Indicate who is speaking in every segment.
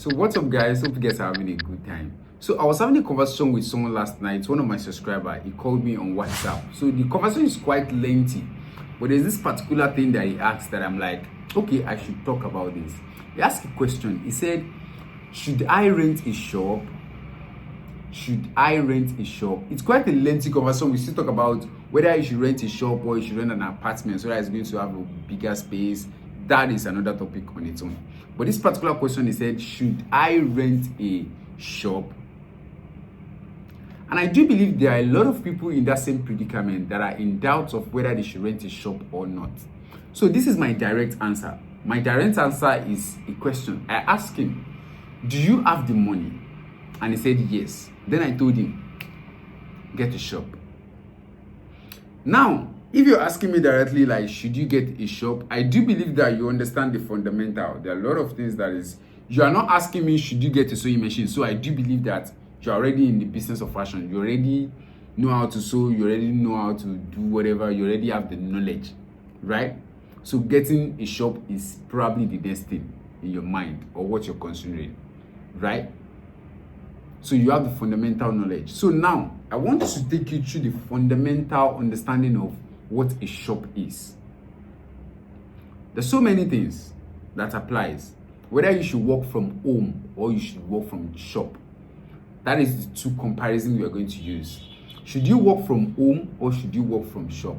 Speaker 1: So what's up, guys? Hope you guys are having a good time. So I was having a conversation with someone last night, one of my subscribers. He called me on WhatsApp. So the conversation is quite lengthy, but there's this particular thing that he asked that I'm like, okay, I should talk about this. He asked a question. He said, should I rent a shop? Should I rent a shop? It's quite a lengthy conversation. We still talk about whether you should rent a shop or you should rent an apartment so that it's going to have a bigger space. That is another topic on its own. But this particular question, he said, should I rent a shop? And I do believe there are a lot of people in that same predicament that are in doubt of whether they should rent a shop or not. So this is my direct answer. My direct answer is a question. I asked him, do you have the money? And he said yes. Then I told him, get a shop. Now, if you're asking me directly, like, should you get a shop? I do believe that you understand the fundamental. There are a lot of things that is, you are not asking me, should you get a sewing machine? So I do believe that you're already in the business of fashion. You already know how to sew. You already know how to do whatever. You already have the knowledge, right? So getting a shop is probably the next thing in your mind or what you're considering, right? So you have the fundamental knowledge. So now I want to take you through the fundamental understanding of what a shop is. There's so many things that applies, whether you should work from home or you should work from shop. That is the two comparisons we are going to use. Should you work from home or should you work from shop?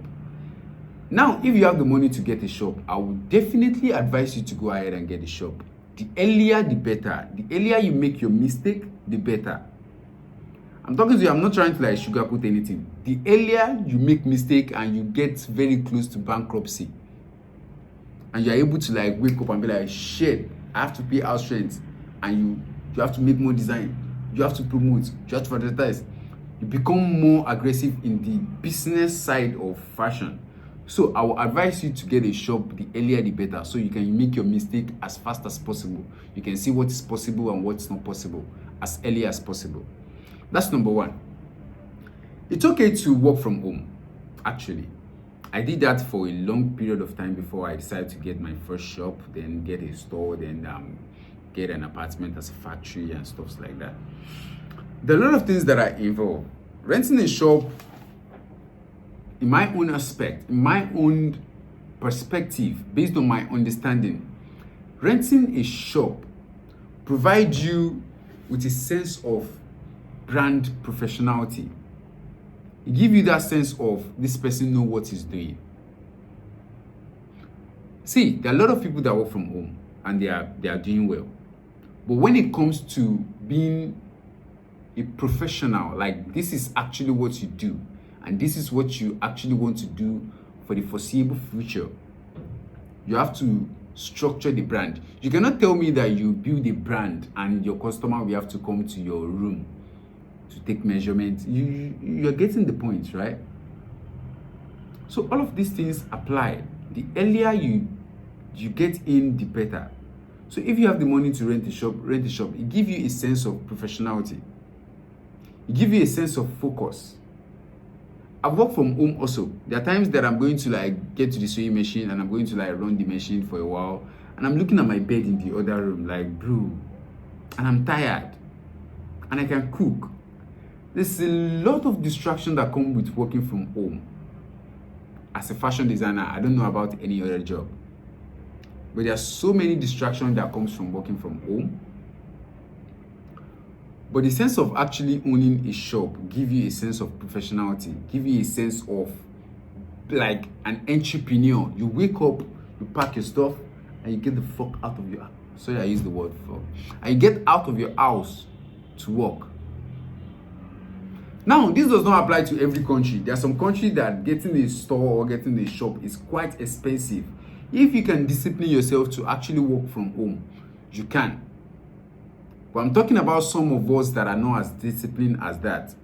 Speaker 1: Now, if you have the money to get a shop, I would definitely advise you to go ahead and get a shop. The earlier, the better. The earlier you make your mistake, the better. I'm talking to you, I'm not trying to like sugarcoat anything. The earlier you make mistake and you get very close to bankruptcy, and you're able to like wake up and be like, shit, I have to pay house rent, and you have to make more design, you have to promote, you have to advertise. You become more aggressive in the business side of fashion. So I will advise you to get a shop, the earlier the better, so you can make your mistake as fast as possible. You can see what is possible and what's not possible as early as possible. That's number one. It's okay to work from home, actually. I did that for a long period of time before I decided to get my first shop, then get a store, then get an apartment as a factory and stuff like that. There are a lot of things that are involved. Renting a shop, in my own aspect, in my own perspective, based on my understanding, renting a shop provides you with a sense of brand professionality. It gives you that sense of this person know what he's doing. See, there are a lot of people that work from home and they are doing well. But when it comes to being a professional, like this is actually what you do, and this is what you actually want to do for the foreseeable future, you have to structure the brand. You cannot tell me that you build a brand and your customer will have to come to your room to take measurements. You're getting the point, right? So all of these things apply. The earlier you get in, the better. So if you have the money to rent a shop. It gives you a sense of professionality. It gives you a sense of focus. I work from home also. There are times that I'm going to like get to the sewing machine and I'm going to like run the machine for a while, and I'm looking at my bed in the other room like, bro, and I'm tired and I can cook. There's a lot of distraction that come with working from home. As a fashion designer, I don't know about any other job, but there are so many distractions that comes from working from home. But the sense of actually owning a shop give you a sense of professionality, give you a sense of like an entrepreneur. You wake up, you pack your stuff, and you get the fuck out of your, sorry I use the word fuck, and you get out of your house to work. Now, this does not apply to every country. There are some countries that getting a store or getting a shop is quite expensive. If you can discipline yourself to actually work from home, you can. But I'm talking about some of us that are not as disciplined as that.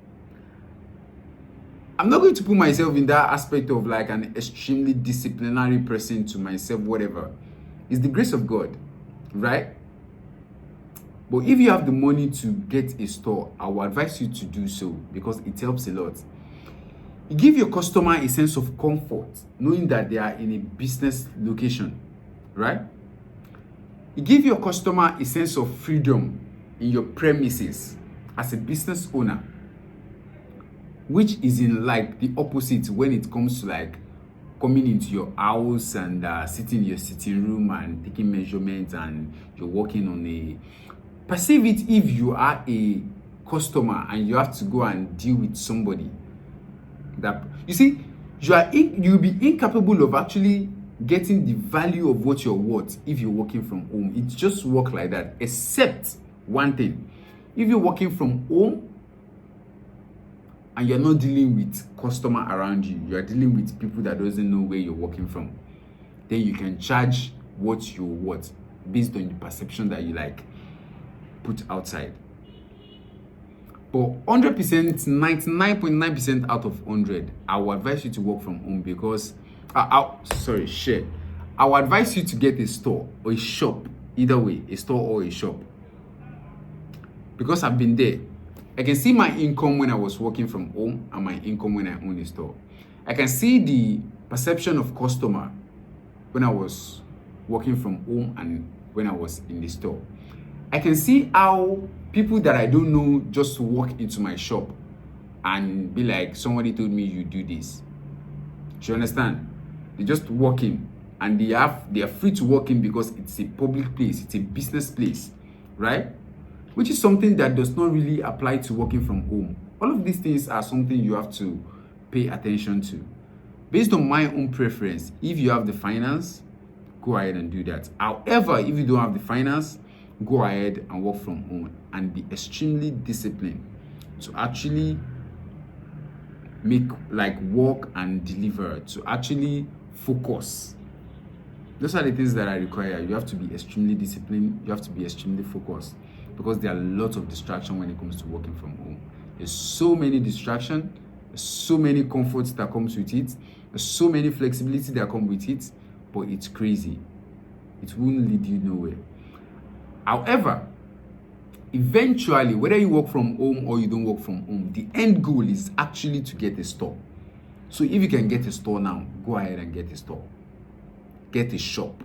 Speaker 1: I'm not going to put myself in that aspect of like an extremely disciplinary person to myself, whatever. It's the grace of God, right? But if you have the money to get a store, I will advise you to do so because it helps a lot. You give your customer a sense of comfort, knowing that they are in a business location, right? You give your customer a sense of freedom in your premises as a business owner, which is in like the opposite when it comes to like coming into your house and sitting in your sitting room and taking measurements and you're working on a perceive it if you are a customer and you have to go and deal with somebody that you see you'll be incapable of actually getting the value of what you're worth if you're working from home. It just works like that, except one thing. If you're working from home and you're not dealing with customer around you, you're dealing with people that doesn't know where you're working from, then you can charge what you're worth based on the perception that you like put outside. But 100%, 99.9% out of 100, I will advise you to work from home because I will advise you to get a store or a shop, either way, a store or a shop, because I've been there. I can see my income when I was working from home and my income when I own a store. I can see the perception of customer when I was working from home and when I was in the store. I can see how people that I don't know just walk into my shop and be like, somebody told me you do this. Do you understand? They just walk in and they are free to walk in because it's a public place, it's a business place, right? Which is something that does not really apply to working from home. All of these things are something you have to pay attention to. Based on my own preference, if you have the finance, go ahead and do that. However, if you don't have the finance, go ahead and work from home and be extremely disciplined to actually make like work and deliver, to actually focus. Those are the things that I require. You have to be extremely disciplined. You have to be extremely focused because there are lots of distraction when it comes to working from home. There's so many distractions, so many comforts that comes with it, there's so many flexibility that come with it, but it's crazy. It won't lead you nowhere. However, eventually, whether you work from home or you don't work from home, the end goal is actually to get a store. So if you can get a store now, go ahead and get a store. Get a shop.